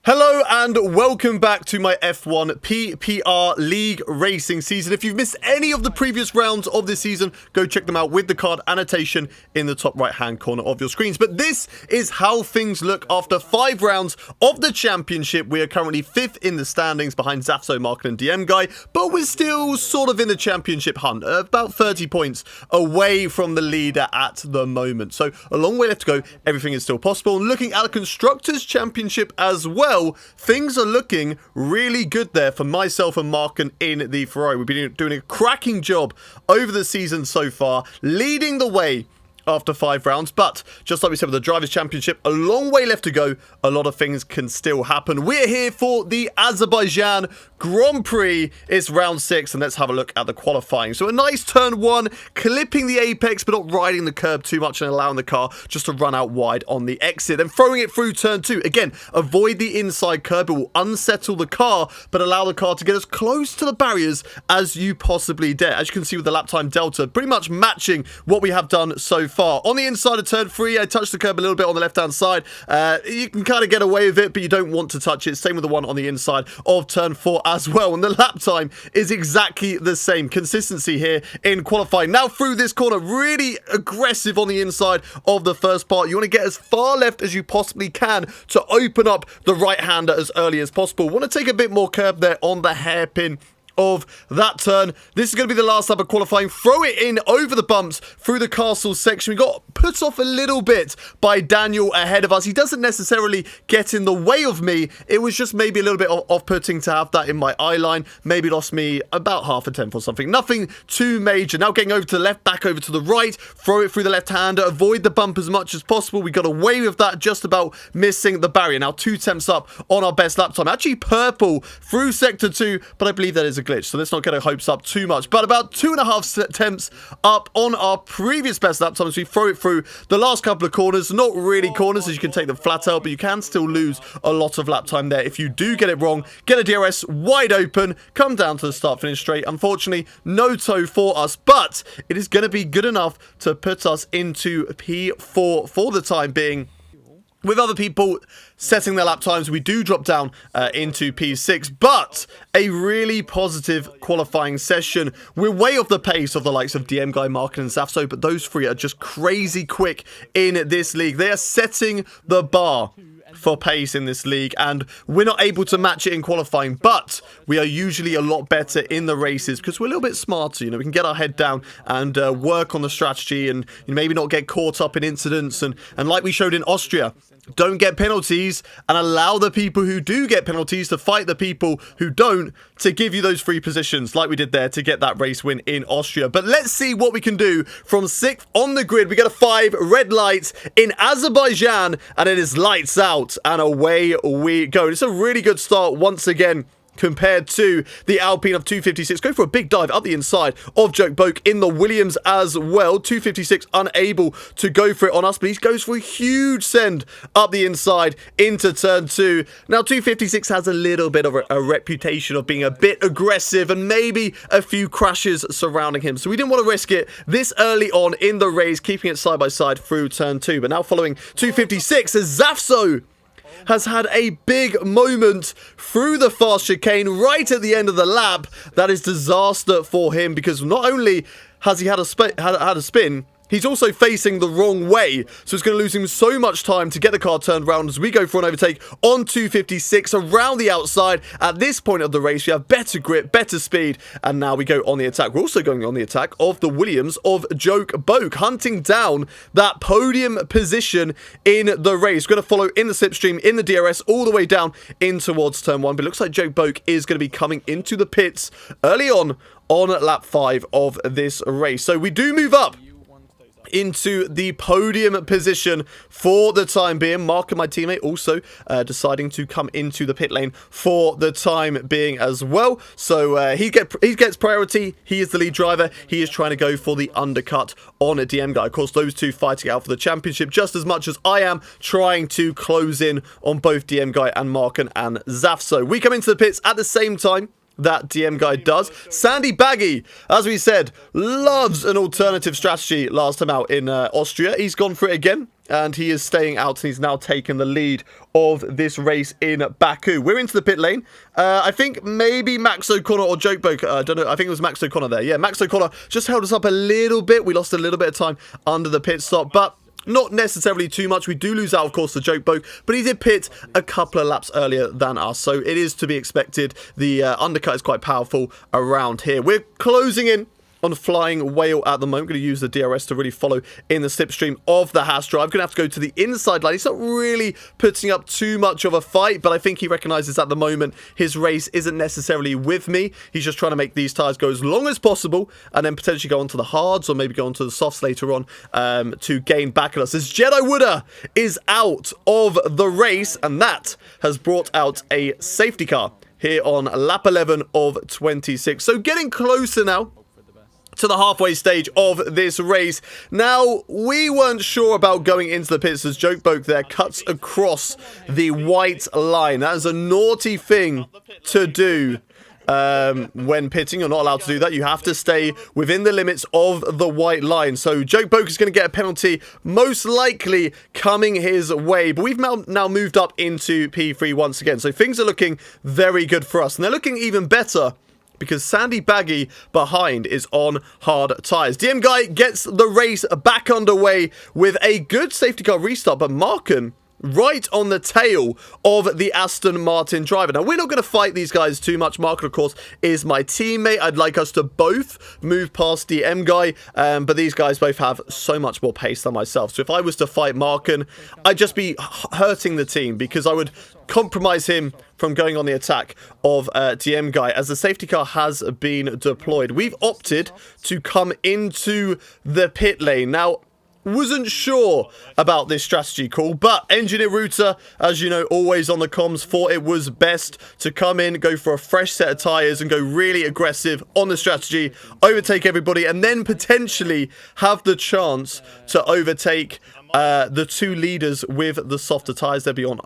Hello and welcome back to my F1 PPR League Racing season. If you've missed any of the previous rounds of this season, go check them out with the card annotation in the top right hand corner of your screens. But this is how things look after 5 rounds of the championship. We are currently 5th in the standings behind Zafso, Markin and DM Guy, but we're still sort of in the championship hunt, about 30 points away from the leader at the moment. So a long way left to go, everything is still possible. And looking at the Constructors' Championship as well, things are looking really good there for myself and Markin in the Ferrari. We've been doing a cracking job over the season so far, leading the way after 5 rounds, but just like we said with the Drivers' Championship, a long way left to go. A lot of things can still happen. We're here for the Azerbaijan Grand Prix. It's round 6, and let's have a look at the qualifying. So a nice turn 1, clipping the apex, but not riding the curb too much and allowing the car just to run out wide on the exit. Then throwing it through turn 2. Again, avoid the inside curb. It will unsettle the car, but allow the car to get as close to the barriers as you possibly dare. As you can see with the lap time delta, pretty much matching what we have done so far. On the inside of turn 3, I touched the curb a little bit on the left-hand side. You can kind of get away with it, but you don't want to touch it. Same with the one on the inside of turn 4 as well. And the lap time is exactly the same. Consistency here in qualifying. Now through this corner, really aggressive on the inside of the first part. You want to get as far left as you possibly can to open up the right-hander as early as possible. Want to take a bit more curb there on the hairpin of that turn. This is going to be the last lap of qualifying. Throw it in over the bumps through the castle section. We got put off a little bit by Daniel ahead of us. He doesn't necessarily get in the way of me. It was just maybe a little bit off-putting to have that in my eye line. Maybe lost me about half a tenth or something. Nothing too major. Now getting over to the left, back over to the right. Throw it through the left-hander. Avoid the bump as much as possible. We got away with that, just about missing the barrier. Now 2 tenths up on our best lap time. Actually purple through sector 2, but I believe that is a glitch, so let's not get our hopes up too much. But about 2.5 tenths up on our previous best lap time as we throw it through the last couple of corners. Not really corners, as you can take them flat out, but you can still lose a lot of lap time there if you do get it wrong. Get a DRS wide open, come down to the start finish straight. Unfortunately, no tow for us, but it is going to be good enough to put us into P4 for the time being. With other people setting their lap times, we do drop down into P6, but a really positive qualifying session. We're way off the pace of the likes of DM Guy, Markin and Zafso, but those 3 are just crazy quick in this league. They are setting the bar for pace in this league, and we're not able to match it in qualifying, but we are usually a lot better in the races because we're a little bit smarter. We can get our head down and work on the strategy and maybe not get caught up in incidents, and like we showed in Austria, don't get penalties and allow the people who do get penalties to fight the people who don't, to give you those free positions like we did there to get that race win in Austria. But let's see what we can do from 6th on the grid. We get a 5 red lights in Azerbaijan, and it is lights out and away we go. It's a really good start once again compared to the Alpine of 256. Go for a big dive up the inside of Joke Boke in the Williams as well. 256 unable to go for it on us, but he goes for a huge send up the inside into turn 2. Now 256 has a little bit of a reputation of being a bit aggressive and maybe a few crashes surrounding him, so we didn't want to risk it this early on in the race, keeping it side by side through turn 2. But now following 256 as Zafso has had a big moment through the fast chicane right at the end of the lap. That is disaster for him, because not only has he had a spin, he's also facing the wrong way, so it's going to lose him so much time to get the car turned around as we go for an overtake on 256 around the outside. At this point of the race, we have better grip, better speed, and now we go on the attack. We're also going on the attack of the Williams of Joke Boke, hunting down that podium position in the race. We're going to follow in the slipstream, in the DRS, all the way down in towards turn 1, but it looks like Joke Boke is going to be coming into the pits early on lap 5 of this race. So we do move up into the podium position for the time being. Mark and my teammate also deciding to come into the pit lane for the time being as well. So he gets priority. He is the lead driver. He is trying to go for the undercut on a DM Guy. Of course, those two fighting out for the championship just as much as I am trying to close in on both DM Guy and Markin and Zafso. We come into the pits at the same time. that DM guy does. Sandy Baggy, as we said, loves an alternative strategy last time out in Austria. He's gone for it again, and he is staying out, and he's now taken the lead of this race in Baku. We're into the pit lane. I think maybe Max O'Connor or Jokeboke, I don't know, I think it was Max O'Connor there. Yeah, Max O'Connor just held us up a little bit. We lost a little bit of time under the pit stop, but not necessarily too much. We do lose out, of course, to Jokeboke, but he did pit a couple of laps earlier than us, so it is to be expected. The undercut is quite powerful around here. We're closing in on Flying Whale at the moment. I'm going to use the DRS to really follow in the slipstream of the Haas drive. I'm going to have to go to the inside line. He's not really putting up too much of a fight, but I think he recognises at the moment his race isn't necessarily with me. He's just trying to make these tyres go as long as possible and then potentially go onto the hards or maybe go onto the softs later on to gain back at us. As Jedi Wooder is out of the race, and that has brought out a safety car here on lap 11 of 26. So getting closer now to the halfway stage of this race. Now, we weren't sure about going into the pits as Jokeboke there cuts across the white line. That is a naughty thing to do when pitting. You're not allowed to do that. You have to stay within the limits of the white line. So Jokeboke is going to get a penalty, most likely coming his way. But we've now moved up into P3 once again. So things are looking very good for us. And they're looking even better because Sandy Baggy behind is on hard tyres. DM Guy gets the race back underway with a good safety car restart, but Marken right on the tail of the Aston Martin driver. Now, we're not going to fight these guys too much. Marken, of course, is my teammate. I'd like us to both move past DM Guy, but these guys both have so much more pace than myself. So if I was to fight Marken, I'd just be hurting the team because I would compromise him from going on the attack of DM Guy as the safety car has been deployed. We've opted to come into the pit lane. Now, wasn't sure about this strategy call, but Engineer Router, as you know, always on the comms, thought it was best to come in, go for a fresh set of tyres and go really aggressive on the strategy, overtake everybody, and then potentially have the chance to overtake the two leaders with the softer tyres. They'll be on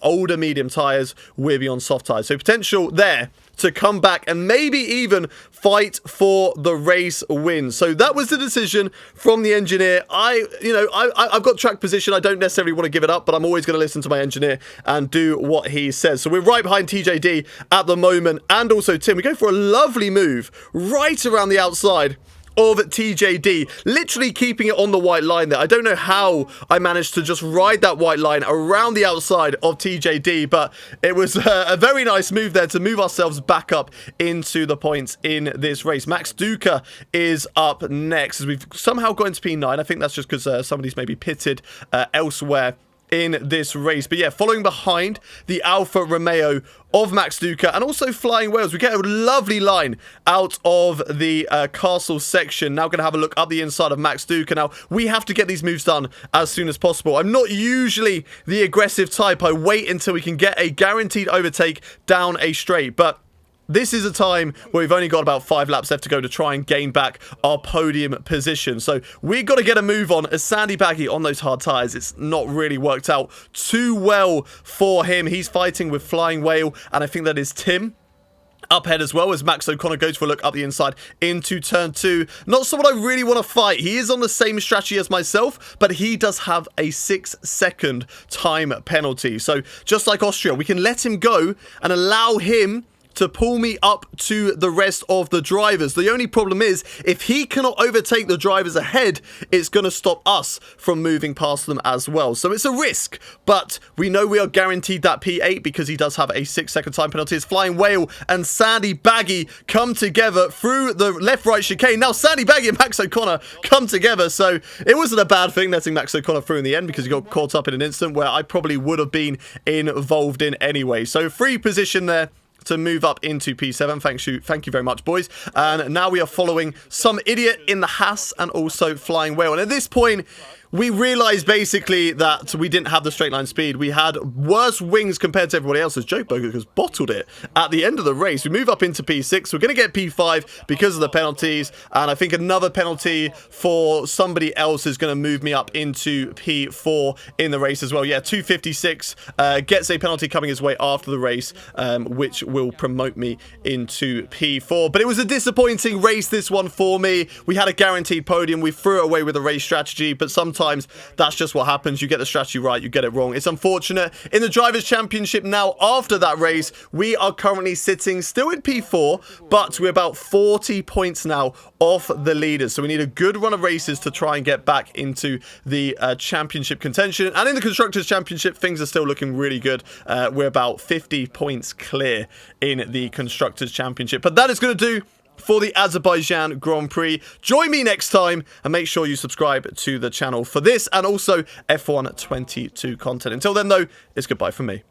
older medium tyres, we'll be on soft tyres. So potential there to come back and maybe even fight for the race win. So that was the decision from the engineer. I've got track position. I don't necessarily want to give it up, but I'm always going to listen to my engineer and do what he says. So we're right behind TJD at the moment and also Tim. We go for a lovely move right around the outside of TJD, literally keeping it on the white line there. I don't know how I managed to just ride that white line around the outside of TJD, but it was a very nice move there to move ourselves back up into the points in this race. Max Duca is up next as we've somehow got into P9. I think that's just because somebody's maybe pitted elsewhere in this race. But yeah, following behind the Alfa Romeo of Max Duca and also Flying Whales. We get a lovely line out of the castle section. Now going to have a look up the inside of Max Duca. Now, we have to get these moves done as soon as possible. I'm not usually the aggressive type. I wait until we can get a guaranteed overtake down a straight, but this is a time where we've only got about 5 laps left to go to try and gain back our podium position. So we've got to get a move on as Sandy Baggy on those hard tyres. It's not really worked out too well for him. He's fighting with Flying Whale, and I think that is Tim up ahead as well as Max O'Connor goes for a look up the inside into turn 2. Not someone I really want to fight. He is on the same strategy as myself, but he does have a 6-second time penalty. So just like Austria, we can let him go and allow him to pull me up to the rest of the drivers. The only problem is, if he cannot overtake the drivers ahead, it's going to stop us from moving past them as well. So it's a risk, but we know we are guaranteed that P8 because he does have a 6-second time penalty. As Flying Whale and Sandy Baggy come together through the left-right chicane. Now Sandy Baggy and Max O'Connor come together, so it wasn't a bad thing letting Max O'Connor through in the end because he got caught up in an instant where I probably would have been involved in anyway. So free position there to move up into P7. Thank you very much, boys. And now we are following some idiot in the Haas and also Flying Whale. And at this point, we realized basically that we didn't have the straight line speed. We had worse wings compared to everybody else, as Joe Bogus bottled it at the end of the race. We move up into P6. We're going to get P5 because of the penalties, and I think another penalty for somebody else is going to move me up into P4 in the race as well. Yeah, 256 gets a penalty coming his way after the race, which will promote me into P4. But it was a disappointing race, this one, for me. We had a guaranteed podium. We threw it away with a race strategy, but sometimes that's just what happens. You get the strategy right, you get it wrong. It's unfortunate. In the Drivers' Championship now, after that race, we are currently sitting still in P4, but we're about 40 points now off the leaders. So we need a good run of races to try and get back into the championship contention. And in the Constructors' Championship, things are still looking really good. We're about 50 points clear in the Constructors' Championship. But that is going to do for the Azerbaijan Grand Prix. Join me next time and make sure you subscribe to the channel for this and also F1 22 content. Until then, though, it's goodbye from me.